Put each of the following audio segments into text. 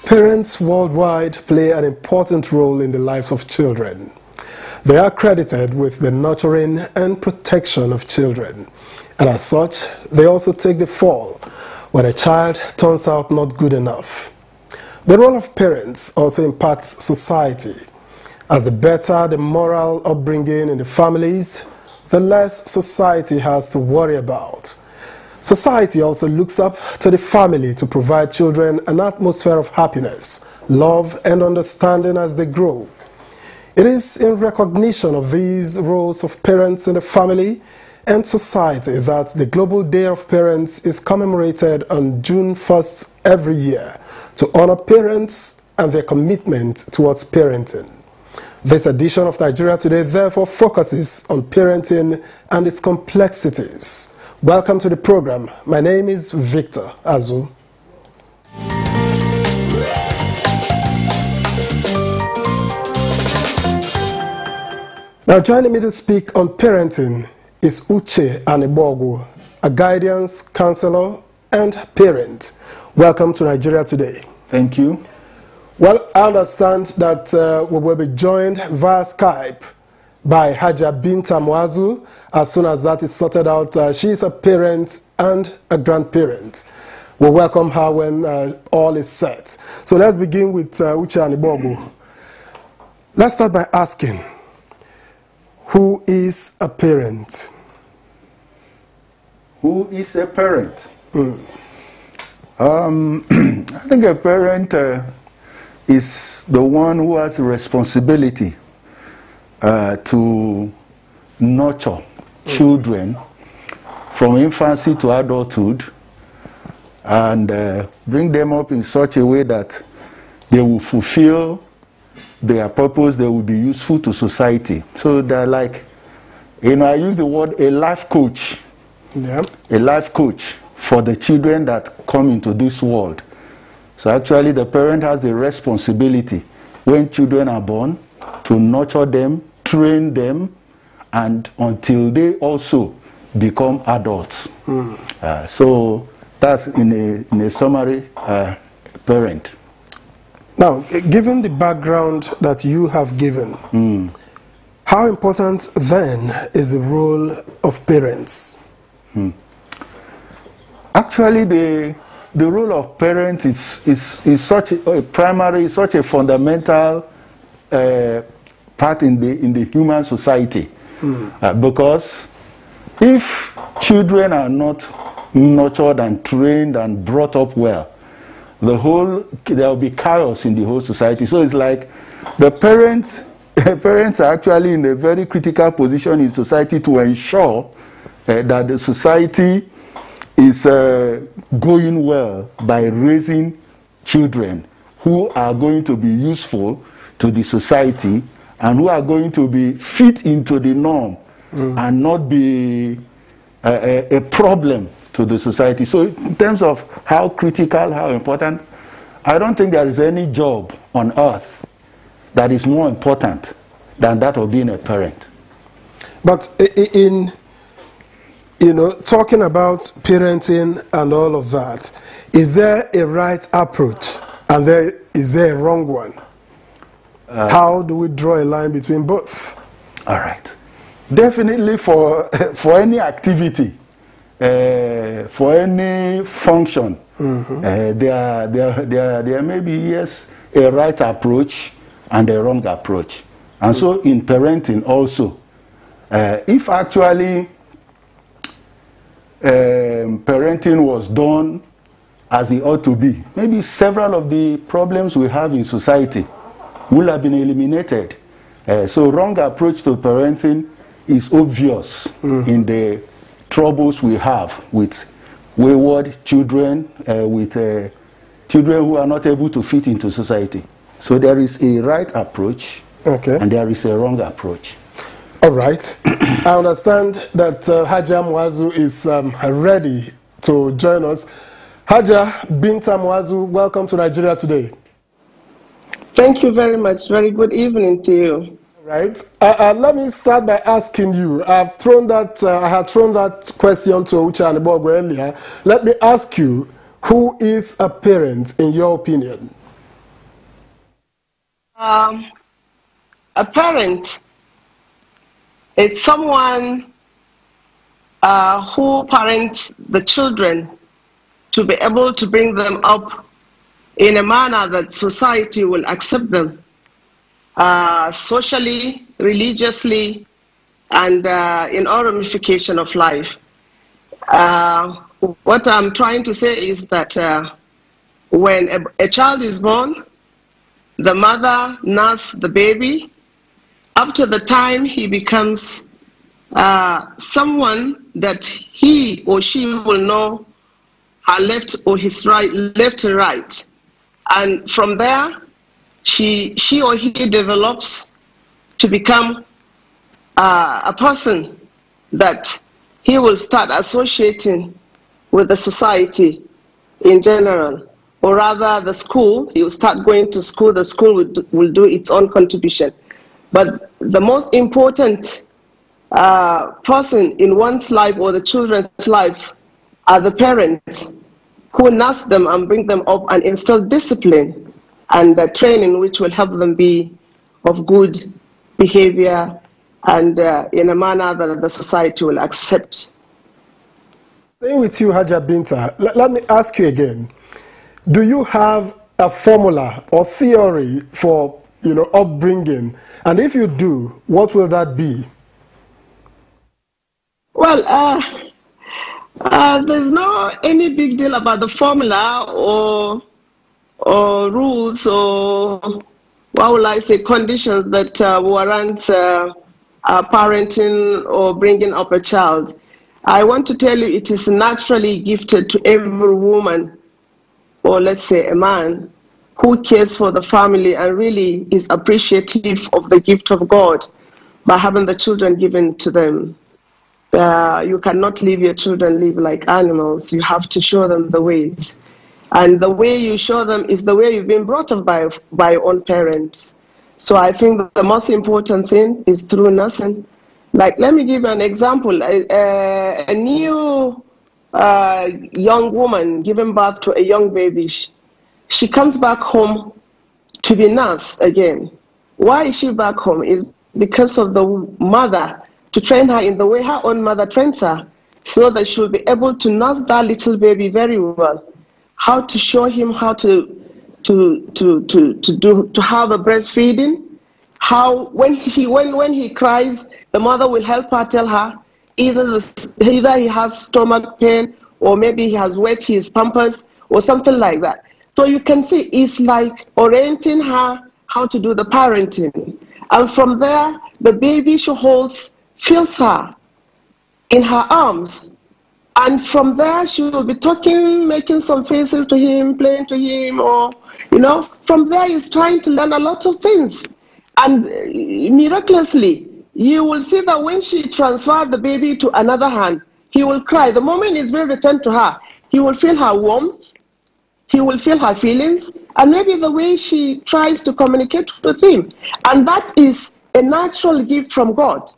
Parents worldwide play an important role in the lives of children. They are credited with the nurturing and protection of children, and as such, they also take the fall when a child turns out not good enough. The role of parents also impacts society, as the better the moral upbringing in the families, the less society has to worry about. Society also looks up to the family to provide children an atmosphere of happiness, love, and understanding as they grow. It is in recognition of these roles of parents in the family and society that the Global Day of Parents is commemorated on June 1st every year to honor parents and their commitment towards parenting. This edition of Nigeria Today therefore focuses on parenting and its complexities. Welcome to the program. My name is Victor Azu. Now joining me to speak on parenting is Uche Anebogu, a guidance counselor and parent. Welcome to Nigeria Today. Thank you. Well, I understand that we will be joined via Skype by Haja Binta Mwazu. As soon as that is sorted out, she is a parent and a grandparent. We'll welcome her when all is set. So let's begin with Uche Anebogu. Let's start by asking, who is a parent? Who is a parent? I think a parent is the one who has a responsibility to nurture children from infancy to adulthood and bring them up in such a way that they will fulfill their purpose, they will be useful to society. So they're like, I use the word a life coach. Yeah. A life coach for the children that come into this world. So actually the parent has the responsibility when children are born to nurture them, train them, and until they also become adults. So that's in a summary, parent. Now, given the background that you have given, how important then is the role of parents? Actually, the role of parents is such a primary, such a fundamental part in the human society. Because if children are not nurtured and trained and brought up well, there will be chaos in the whole society. So it's like the parents are actually in a very critical position in society to ensure that the society is going well by raising children who are going to be useful to the society and who are going to be fit into the norm and not be a problem to the society. So in terms of how critical, how important, I don't think there is any job on earth that is more important than that of being a parent. But in talking about parenting and all of that, is there a right approach and is there a wrong one? How do we draw a line between both? All right. Definitely for any activity, for any function, there may be, yes, a right approach and a wrong approach. And so in parenting also, if actually parenting was done as it ought to be, maybe several of the problems we have in society will have been eliminated. So wrong approach to parenting is obvious in the troubles we have with wayward children, with children who are not able to fit into society. So there is a right approach and there is a wrong approach. All right. I understand that Haja Mwazu is ready to join us. Haja Binta Mwazu, welcome to Nigeria Today. Thank you very much. Very good evening to you. Right. Let me start by asking you. I had thrown that question to Uche Anebogu earlier. Let me ask you, who is a parent in your opinion? A parent, it's someone who parents the children to be able to bring them up in a manner that society will accept them, socially, religiously, and in all ramification of life. What I'm trying to say is that when a child is born, the mother nurses the baby up to the time he becomes someone that he or she will know her left or his right, left and right. And from there, she or he develops to become a person that he will start associating with the society in general, or rather the school. He will start going to school. The school will do its own contribution. But the most important person in one's life or the children's life are the parents who nurse them and bring them up and instill discipline and training which will help them be of good behavior and in a manner that the society will accept. Staying with you, Haja Binta, let me ask you again. Do you have a formula or theory for upbringing? And if you do, what will that be? Well, there's no any big deal about the formula or rules or what will I say, conditions that warrant parenting or bringing up a child. I want to tell you it is naturally gifted to every woman, or let's say a man, who cares for the family and really is appreciative of the gift of God by having the children given to them. You cannot leave your children live like animals. You have to show them the ways. And the way you show them is the way you've been brought up by your own parents. So I think the most important thing is through nursing. Like, let me give you an example. A new young woman giving birth to a young baby, she comes back home to be nursed again. Why is she back home? Is because of the mother, to train her in the way her own mother trains her, so that she'll be able to nurse that little baby very well. How to show him how to have a breastfeeding. How when he cries, the mother will help her, tell her either he has stomach pain or maybe he has wet his pampers or something like that. So you can see it's like orienting her how to do the parenting. And from there, the baby she holds feels her in her arms. And from there, she will be talking, making some faces to him, playing to him, or, from there, he's trying to learn a lot of things. And miraculously, you will see that when she transfers the baby to another hand, he will cry. The moment it's being returned to her, he will feel her warmth, he will feel her feelings, and maybe the way she tries to communicate with him. And that is a natural gift from God.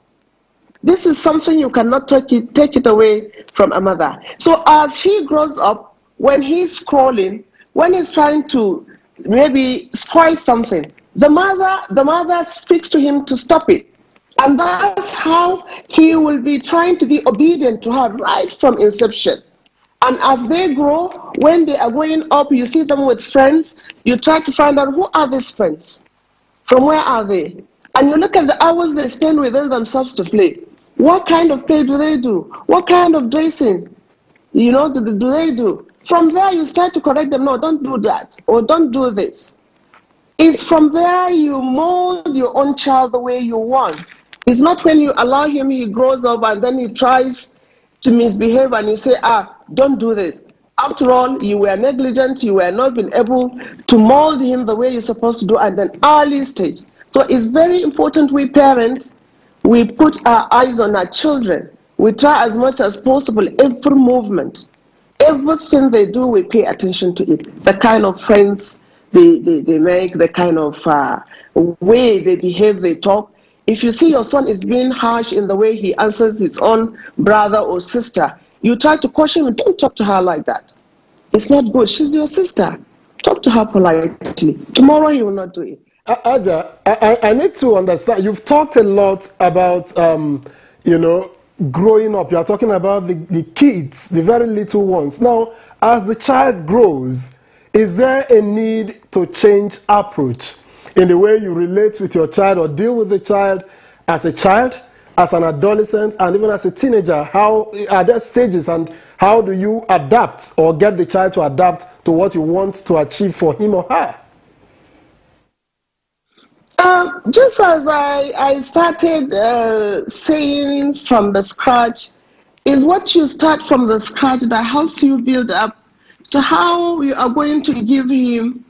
This is something you cannot take it away from a mother. So as he grows up, when he's scrolling, when he's trying to maybe spoil something, the mother speaks to him to stop it. And that's how he will be trying to be obedient to her right from inception. And as they grow, when they are growing up, you see them with friends, you try to find out who are these friends, from where are they? And you look at the hours they spend within themselves to play. What kind of play do they do? What kind of dressing, do they do? From there, you start to correct them. No, don't do that, or don't do this. It's from there you mold your own child the way you want. It's not when you allow him, he grows up and then he tries to misbehave and you say, don't do this. After all, you were negligent, you were not been able to mold him the way you're supposed to do at an early stage. So it's very important we parents, we put our eyes on our children. We try as much as possible, every movement, everything they do, we pay attention to it. The kind of friends they make, the kind of way they behave, they talk. If you see your son is being harsh in the way he answers his own brother or sister, you try to caution him, don't talk to her like that. It's not good. She's your sister. Talk to her politely. Tomorrow you will not do it. Aja, I need to understand. You've talked a lot about, you know, growing up. You are talking about the kids, the very little ones. Now, as the child grows, is there a need to change approach in the way you relate with your child or deal with the child, as an adolescent, and even as a teenager? How are there stages, and how do you adapt or get the child to adapt to what you want to achieve for him or her? Just as I started saying, from the scratch, is what you start from the scratch that helps you build up to how you are going to give him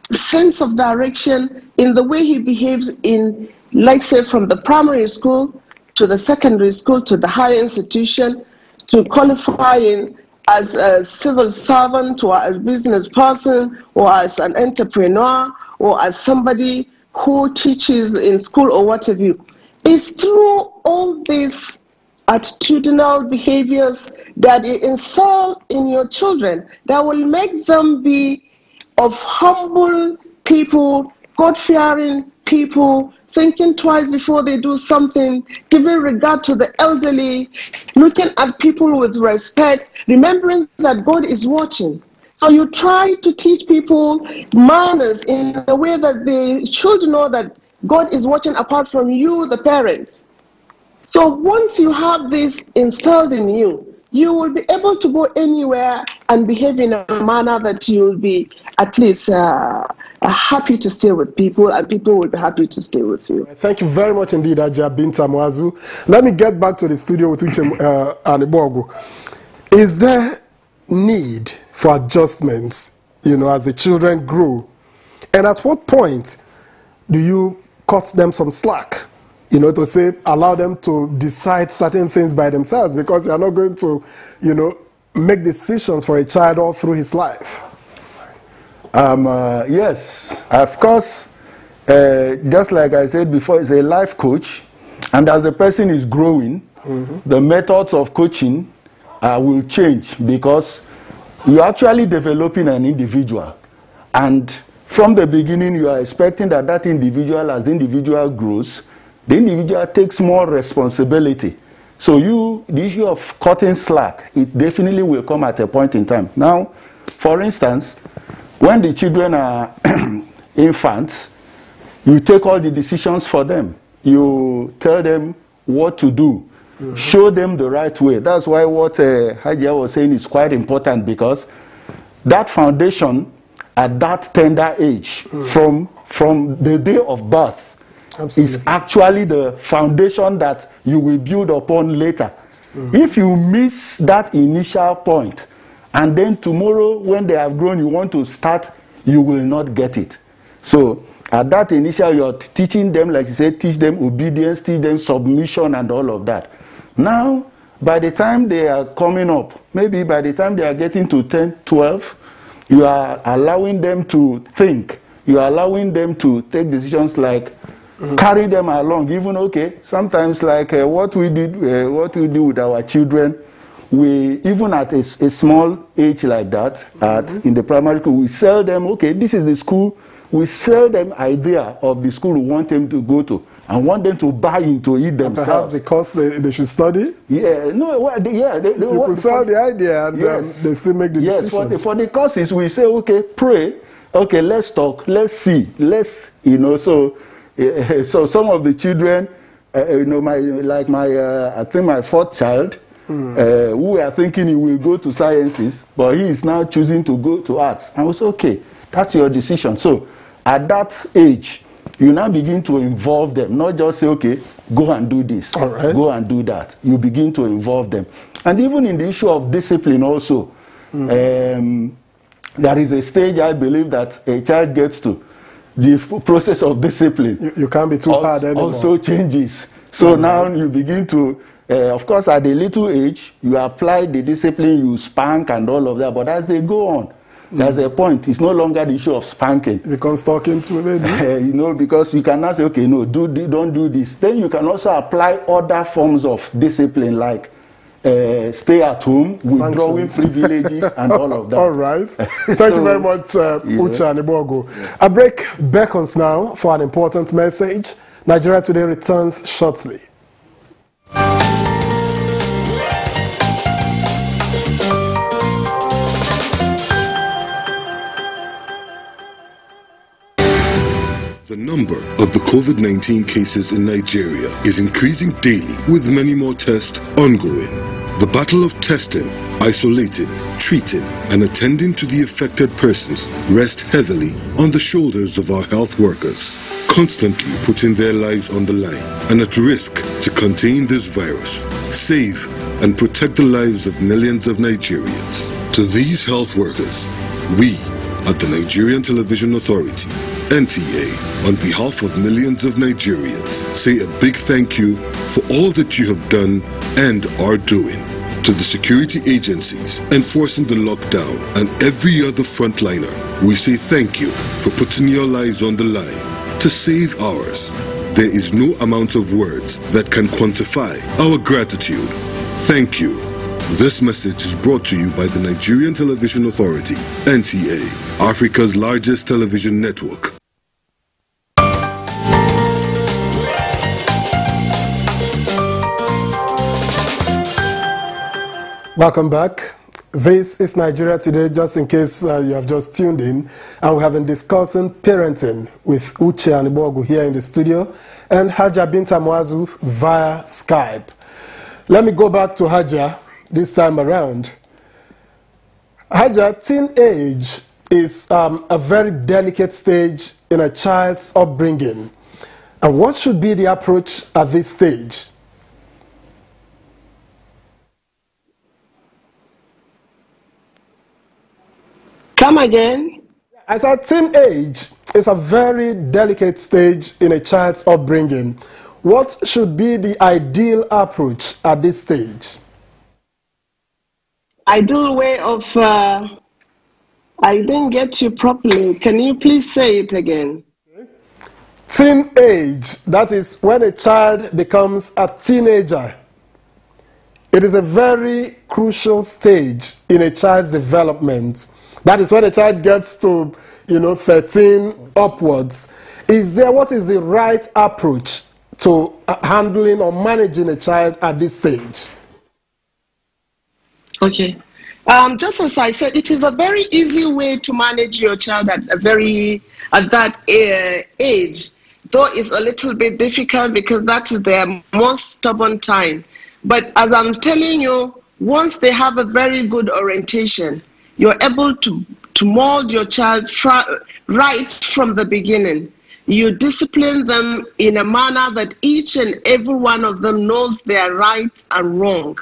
a sense of direction in the way he behaves in, like say, from the primary school to the secondary school to the higher institution, to qualifying as a civil servant or as a business person or as an entrepreneur or as somebody who teaches in school or what have you. It's through all these attitudinal behaviors that you install in your children that will make them be of humble people, God-fearing people, thinking twice before they do something, giving regard to the elderly, looking at people with respect, remembering that God is watching. So you try to teach people manners in a way that they should know that God is watching apart from you, the parents. So once you have this installed in you, you will be able to go anywhere and behave in a manner that you will be at least happy to stay with people, and people will be happy to stay with you. Thank you very much indeed, Aja Binta Mwazu. Let me get back to the studio with Uche Anibogu. Is there need for adjustments, you know, as the children grow? And at what point do you cut them some slack? You know, to say, allow them to decide certain things by themselves, because you are not going to, you know, make decisions for a child all through his life. Yes, of course, just like I said before, it's a life coach, and as the person is growing, the methods of coaching will change, because you're actually developing an individual, and from the beginning you are expecting that that individual, as the individual grows, the individual takes more responsibility. So the issue of cutting slack, it definitely will come at a point in time. Now, for instance, when the children are infants, you take all the decisions for them. You tell them what to do. Show them the right way. That's why what Hajia was saying is quite important, because that foundation at that tender age, from the day of birth, is actually the foundation that you will build upon later. If you miss that initial point, and then tomorrow when they have grown you want to start, you will not get it. So at that initial, you're teaching them, like you said, teach them obedience, teach them submission and all of that. Now, by the time they are coming up, maybe by the time they are getting to 10, 12, you are allowing them to think. You are allowing them to take decisions, like carry them along. Even, okay, sometimes like what we do with our children, we, even at a small age like that, in the primary school, we sell them, okay, this is the school. We sell them idea of the school we want them to go to, and want them to buy into it themselves. Perhaps the course they should study? Yeah, no, well, you could sell the idea, and they still make the decision. Yes, for the courses, we say, okay, pray, okay, let's talk, let's see, let's, you know, so some of the children, you know, I think my fourth child, who are thinking he will go to sciences, but he is now choosing to go to arts. And we say, okay, that's your decision. So at that age, you now begin to involve them, not just say, okay, go and do this, go and do that. You begin to involve them. And even in the issue of discipline also, there is a stage, I believe, that a child gets to. The process of discipline, you can't be too hard anymore, also changes. So now you begin to, of course, at a little age, you apply the discipline, you spank and all of that. But as they go on, there's a point. It's no longer the issue of spanking. It becomes talking to maybe. You know, because you cannot say, okay, no, don't do this. Then you can also apply other forms of discipline, like stay at home, withdrawing privileges, and all of that. All right. Thank you very much, Uche Anibogu. A break beckons now for an important message. Nigeria Today returns shortly. The number of the COVID-19 cases in Nigeria is increasing daily, with many more tests ongoing. The battle of testing, isolating, treating, and attending to the affected persons rests heavily on the shoulders of our health workers, constantly putting their lives on the line and at risk to contain this virus, save and protect the lives of millions of Nigerians. To these health workers, we at the Nigerian Television Authority, NTA, on behalf of millions of Nigerians, say a big thank you for all that you have done and are doing. To the security agencies enforcing the lockdown and every other frontliner, we say thank you for putting your lives on the line to save ours. There is no amount of words that can quantify our gratitude. Thank you. This message is brought to you by the Nigerian Television Authority, NTA, Africa's largest television network. Welcome back. This is Nigeria Today, just in case you have just tuned in. And we have been discussing parenting with Uche Anibogu here in the studio and Haja Binta Mwazu via Skype. Let me go back to Haja this time around. Haja, teenage is a very delicate stage in a child's upbringing. And what should be the approach at this stage? Come again? As a teenage is a very delicate stage in a child's upbringing. What should be the ideal approach at this stage? Ideal way of, I didn't get you properly. Can you please say it again? Teenage, that is when a child becomes a teenager. It is a very crucial stage in a child's development. That is when a child gets to, 13 upwards. What is the right approach to handling or managing a child at this stage? Okay. Just as I said, it is a very easy way to manage your child at that age, though it's a little bit difficult because that is their most stubborn time. But as I'm telling you, once they have a very good orientation, you're able to mold your child right from the beginning. You discipline them in a manner that each and every one of them knows their right and wrong.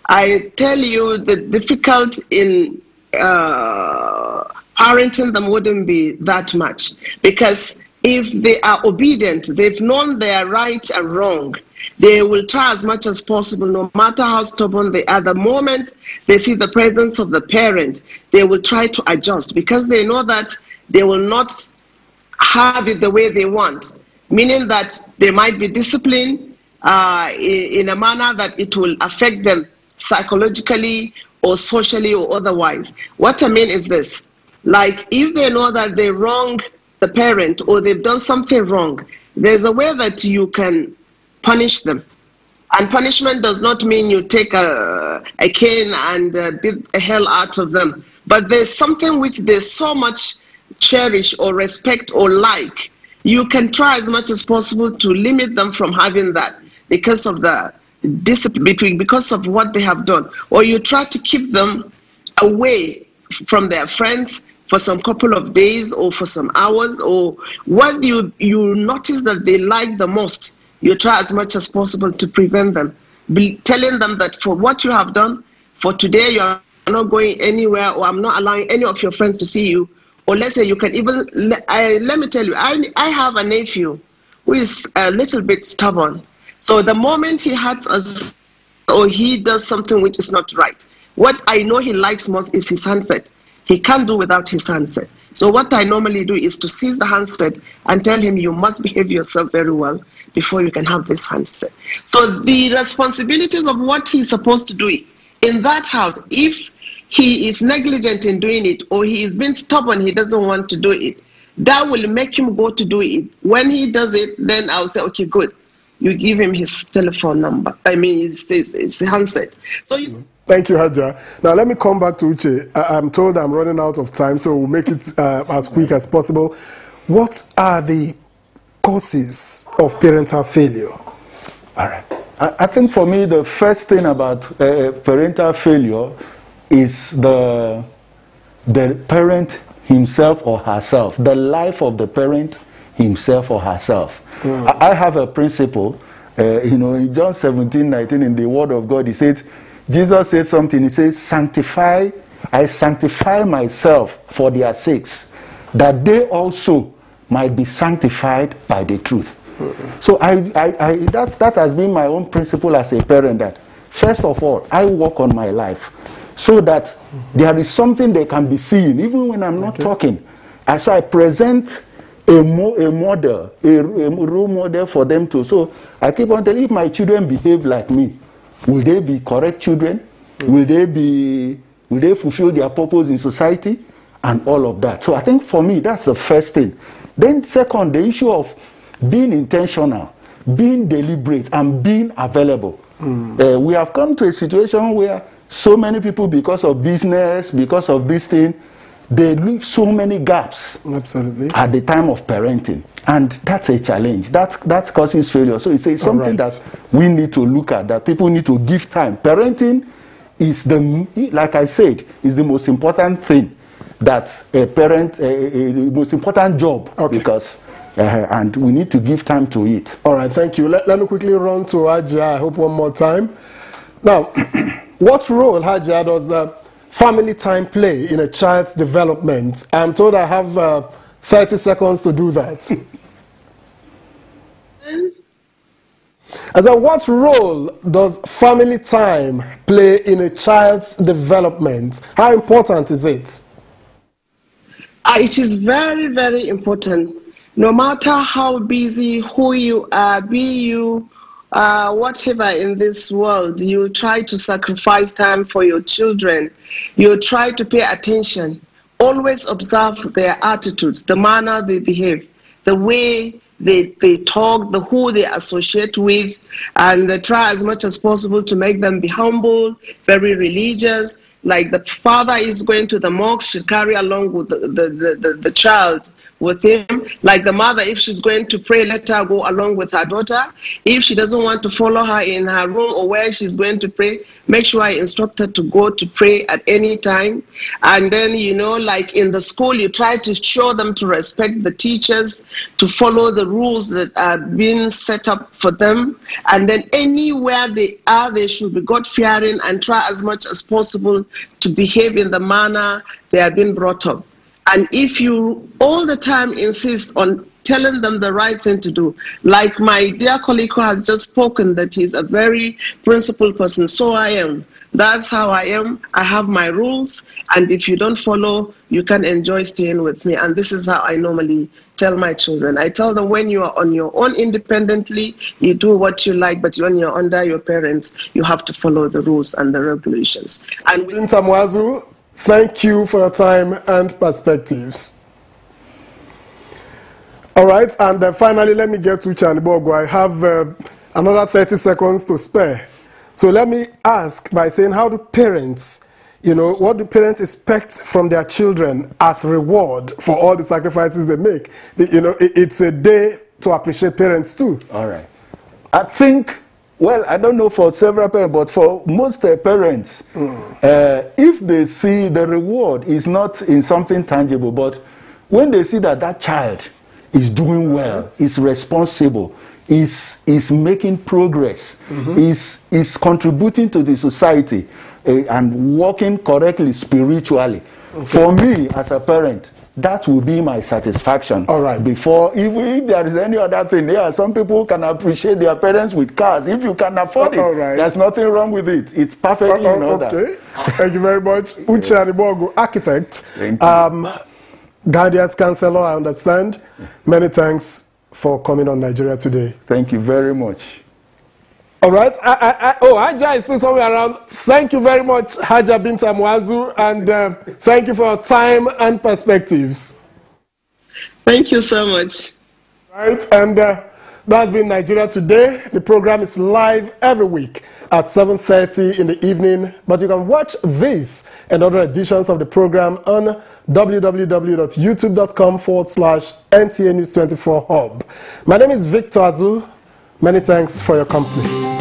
I tell you, the difficult in parenting them wouldn't be that much, because if they are obedient, they've known their right and wrong, they will try as much as possible, no matter how stubborn they are. The moment they see the presence of the parent, they will try to adjust, because they know that they will not have it the way they want, meaning that they might be disciplined in a manner that it will affect them psychologically or socially or otherwise. What I mean is this: like, if they know that they wrong the parent or they've done something wrong, there's a way that you can punish them. And punishment does not mean you take a cane and beat the hell out of them. But there's something which they so much cherish or respect or like. You can try as much as possible to limit them from having that because of the discipline, because of what they have done. Or you try to keep them away from their friends for some couple of days or for some hours, or what you notice that they like the most, you try as much as possible to prevent them. Telling them that for what you have done, for today you are not going anywhere, or I'm not allowing any of your friends to see you. Or let's say you can even, let me tell you, I have a nephew who is a little bit stubborn. So the moment he hurts us or he does something which is not right, what I know he likes most is his handset. He can't do without his handset. So what I normally do is to seize the handset and tell him, you must behave yourself very well before you can have this handset. So the responsibilities of what he's supposed to do in that house, if he is negligent in doing it, or he is being stubborn, he doesn't want to do it, that will make him go to do it. When he does it, then I'll say, okay, good. You give him his telephone number. I mean, his handset. So Thank you, Haja. Now, let me come back to Uche. I'm told I'm running out of time, so we'll make it as quick as possible. What are the causes of parental failure? All right. I think for me, the first thing about parental failure is the parent himself or herself, the life of the parent himself or herself. I have a principle, in John 17:19 in the Word of God, he said, Jesus said something, he says, I sanctify myself for their sakes, that they also might be sanctified by the truth. So that has been my own principle as a parent, that first of all, I work on my life so that there is something they can be seen, even when I'm not talking. As I present a model, a role model for them to. So I keep on telling, if my children behave like me, will they be correct children? Will they fulfill their purpose in society? And all of that. So I think for me, that's the first thing. Then second, the issue of being intentional, being deliberate, and being available. We have come to a situation where so many people, because of business, because of this thing, they leave so many gaps. Absolutely. At the time of parenting. And that's a challenge. That causes failure. So it's something that we need to look at, that people need to give time. Parenting is like I said, is the most important thing that a parent, a most important job, because and we need to give time to it. All right, thank you. Let me quickly run to Haja, I hope one more time. Now, what role, Haja, does family time play in a child's development? I'm told I have 30 seconds to do that. As what role does family time play in a child's development? How important is it? It is very, very important. No matter how busy, who you are, whatever in this world, you try to sacrifice time for your children. You try to pay attention. Always observe their attitudes, the manner they behave, the way they talk, who they associate with, and they try as much as possible to make them be humble, very religious. Like the father is going to the mosque, should carry along with the child with him. Like the mother, if she's going to pray, let her go along with her daughter. If she doesn't want to follow her in her room or where she's going to pray, make sure I instruct her to go to pray at any time. And then, like in the school, you try to show them to respect the teachers, to follow the rules that are being set up for them. And then anywhere they are, they should be God-fearing and try as much as possible to behave in the manner they are being brought up. And if you all the time insist on telling them the right thing to do, like my dear colleague who has just spoken, that he's a very principled person, so I am. That's how I am. I have my rules, and if you don't follow, you can enjoy staying with me. And this is how I normally tell my children. I tell them, when you are on your own independently, you do what you like, but when you're under your parents, you have to follow the rules and the regulations. And Tamwazu, thank you for your time and perspectives. All right, and finally, let me get to Chanibogo. I have another 30 seconds to spare. So let me ask by saying, how do parents, what do parents expect from their children as reward for all the sacrifices they make? It's a day to appreciate parents too. All right. I think, well, I don't know for several parents, but for most parents, if they see the reward is not in something tangible, but when they see that that child is doing well, is responsible, is making progress, is contributing to the society, and working correctly spiritually. For me, as a parent, that will be my satisfaction. All right. Before, if there is any other thing, some people can appreciate their parents with cars. If you can afford it, there's nothing wrong with it. It's perfectly in order. Okay. Thank you very much. Uche Anibogu, architect. Thank you. guidance counselor, I understand. Many thanks for coming on Nigeria Today. Thank you very much. All right. Haja is still somewhere around. Thank you very much, Haja Binta Mwazu, and thank you for your time and perspectives. Thank you so much. Right, and that's been Nigeria Today. The program is live every week at 7:30 in the evening, but you can watch this and other editions of the program on www.youtube.com/NTA News 24 Hub. My name is Victor Azu. Many thanks for your company.